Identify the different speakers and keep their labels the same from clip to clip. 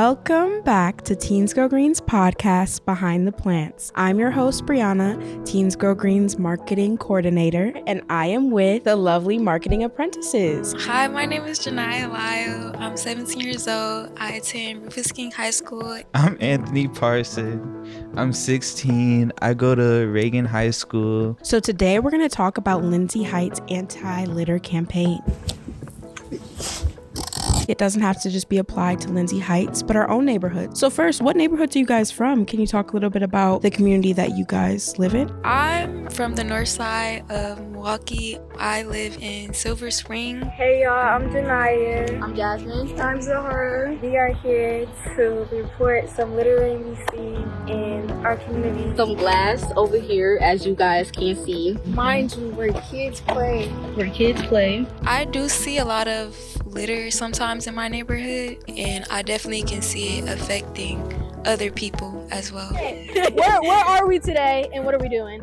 Speaker 1: Welcome back to Teens Go Green's podcast, Behind the Plants. I'm your host, Brianna, Teens Go Green's marketing coordinator, and I am with the lovely marketing apprentices.
Speaker 2: Hi, my name is Janiyah Lyle. I'm 17 years old. I attend Rufus King High School.
Speaker 3: I'm Anthony Parson. I'm 16. I go to Reagan High School.
Speaker 1: So today we're going to talk about Lindsay Heights' anti-litter campaign. It doesn't have to just be applied to Lindsay Heights, but our own neighborhood. So first, what neighborhoods are you guys from? Can you talk a little bit about the community that you guys live in?
Speaker 2: I'm from the north side of Milwaukee. I live in Silver Spring.
Speaker 4: Hey y'all, I'm Janiyah.
Speaker 5: I'm Jasmine.
Speaker 4: I'm Zahara. We are here to report some littering we see in our community.
Speaker 5: Some glass over here, as you guys can see.
Speaker 4: Mind you, where kids play.
Speaker 2: I do see a lot of litter sometimes in my neighborhood, and I definitely can see it affecting other people as well.
Speaker 6: Where are we today and what are we doing?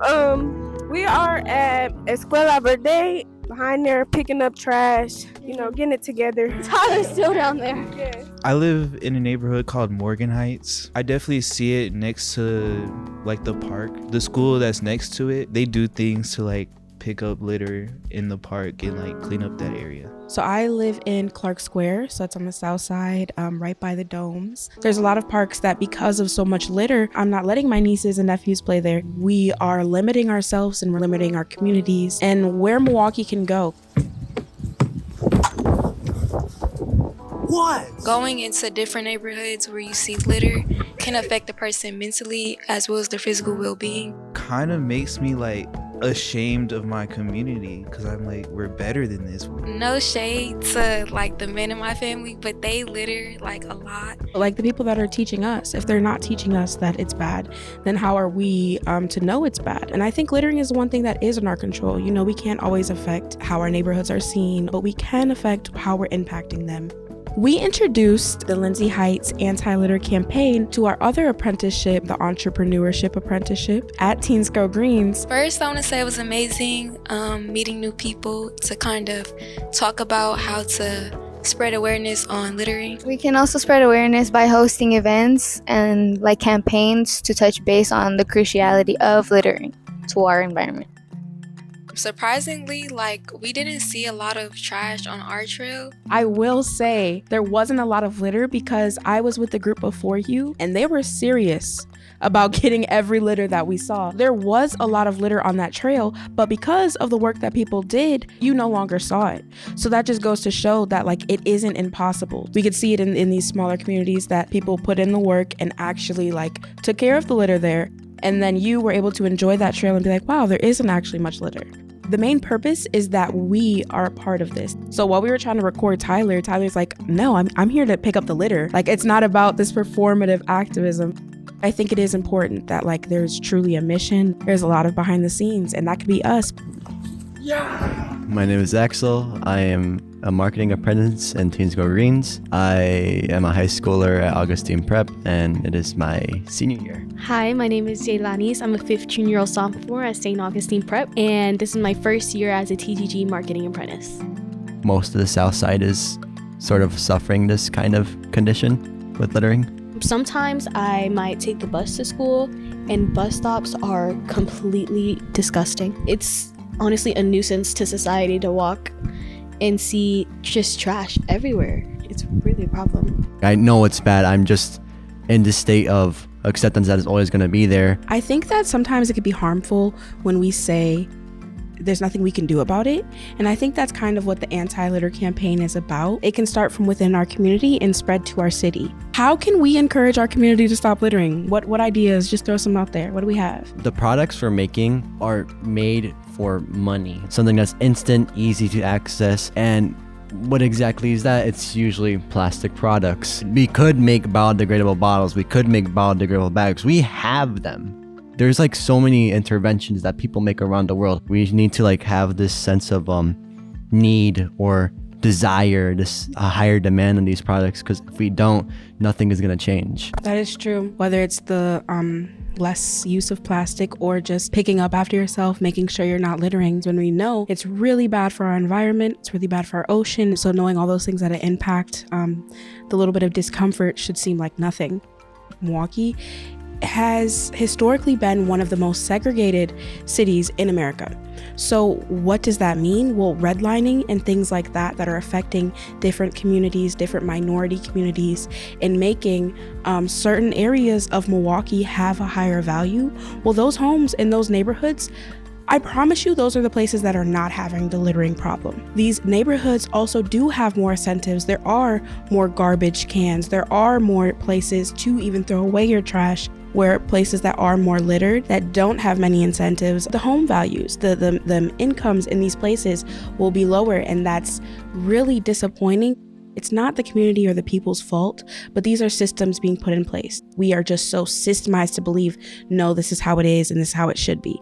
Speaker 4: We are at Escuela Verde, behind there picking up trash, getting it together.
Speaker 6: Tyler's still down there.
Speaker 4: Yeah.
Speaker 3: I live in a neighborhood called Morgan Heights. I definitely see it next to like the park. The school that's next to it, they do things to like pick up litter in the park and like clean up that area.
Speaker 1: So I live in Clark Square, so it's on the south side, right by the domes. There's a lot of parks that because of so much litter, I'm not letting my nieces and nephews play there. We are limiting ourselves and we're limiting our communities and where Milwaukee can go.
Speaker 7: What?
Speaker 2: Going into different neighborhoods where you see litter can affect the person mentally as well as their physical well-being.
Speaker 3: Kind of makes me like ashamed of my community because I'm like, we're better than this.
Speaker 2: No shade to like the men in my family, but they litter like a lot.
Speaker 1: Like the people that are teaching us, if they're not teaching us that it's bad, then how are we to know it's bad? And I think littering is one thing that is in our control. We can't always affect how our neighborhoods are seen, but we can affect how we're impacting them. We introduced the Lindsay Heights anti-litter campaign to our other apprenticeship, the Entrepreneurship apprenticeship at Teens Go Greens.
Speaker 2: First, I want to say it was amazing meeting new people to kind of talk about how to spread awareness on littering.
Speaker 8: We can also spread awareness by hosting events and like campaigns to touch base on the cruciality of littering to our environment.
Speaker 2: Surprisingly, we didn't see a lot of trash on our trail.
Speaker 1: I will say there wasn't a lot of litter because I was with the group before you and they were serious about getting every litter that we saw. There was a lot of litter on that trail, but because of the work that people did, you no longer saw it. So that just goes to show that it isn't impossible. We could see it in these smaller communities that people put in the work and actually took care of the litter there. And then you were able to enjoy that trail and be like, wow, there isn't actually much litter. The main purpose is that we are a part of this. So while we were trying to record Tyler's like, no, I'm here to pick up the litter. It's not about this performative activism. I think it is important that there's truly a mission. There's a lot of behind the scenes and that could be us.
Speaker 7: Yeah.
Speaker 9: My name is Axel. I am a marketing apprentice in Teens Go Greens. I am a high schooler at Augustine Prep, and it is my senior year.
Speaker 6: Hi, my name is Jaylanis. I'm a 15-year-old sophomore at St. Augustine Prep, and this is my first year as a TGG marketing apprentice.
Speaker 9: Most of the South Side is sort of suffering this kind of condition with littering.
Speaker 6: Sometimes I might take the bus to school, and bus stops are completely disgusting. It's honestly a nuisance to society to walk and see just trash everywhere. It's really a problem.
Speaker 9: I know it's bad. I'm just in this state of acceptance that it's always going to be there.
Speaker 1: I think that sometimes it could be harmful when we say there's nothing we can do about it. And I think that's kind of what the anti-litter campaign is about. It can start from within our community and spread to our city. How can we encourage our community to stop littering? What ideas? Just throw some out there. What do we have?
Speaker 9: The products we're making are made for money. Something that's instant, easy to access, and what exactly is that? It's usually plastic products. We could make biodegradable bottles. We could make biodegradable bags. We have them. There's so many interventions that people make around the world. We need to have this sense of need or desire this higher demand on these products, because if we don't, nothing is going to change.
Speaker 1: That is true. Whether it's the less use of plastic or just picking up after yourself, making sure you're not littering, when we know it's really bad for our environment, it's really bad for our ocean. So knowing all those things that impact, the little bit of discomfort should seem like nothing. Milwaukee has historically been one of the most segregated cities in America. So what does that mean? Well, redlining and things like that are affecting different communities, different minority communities, and making certain areas of Milwaukee have a higher value. Well, those homes in those neighborhoods, I promise you, those are the places that are not having the littering problem. These neighborhoods also do have more incentives. There are more garbage cans. There are more places to even throw away your trash, where places that are more littered, that don't have many incentives, the home values, the incomes in these places will be lower, and that's really disappointing. It's not the community or the people's fault, but these are systems being put in place. We are just so systemized to believe, no, this is how it is and this is how it should be.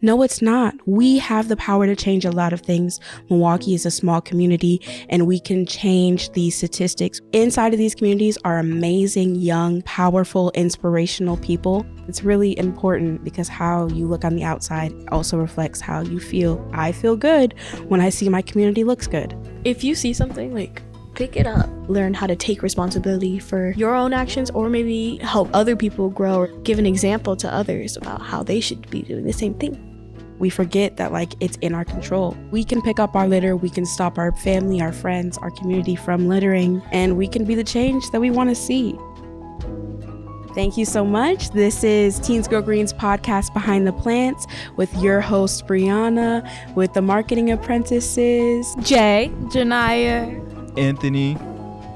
Speaker 1: No, it's not. We have the power to change a lot of things. Milwaukee is a small community, and we can change these statistics. Inside of these communities are amazing, young, powerful, inspirational people. It's really important because how you look on the outside also reflects how you feel. I feel good when I see my community looks good.
Speaker 6: If you see something, like, pick it up. Learn how to take responsibility for your own actions, or maybe help other people grow, or give an example to others about how they should be doing the same thing.
Speaker 1: We forget that it's in our control. We can pick up our litter, we can stop our family, our friends, our community from littering, and we can be the change that we want to see. Thank you so much. This is Teens Go Green's podcast Behind the Plants with your host Brianna, with the marketing apprentices
Speaker 4: Jay, Janaya,
Speaker 3: Anthony,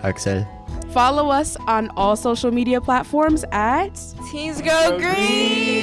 Speaker 9: Axel.
Speaker 1: Follow us on all social media platforms at
Speaker 4: Teens Go Green.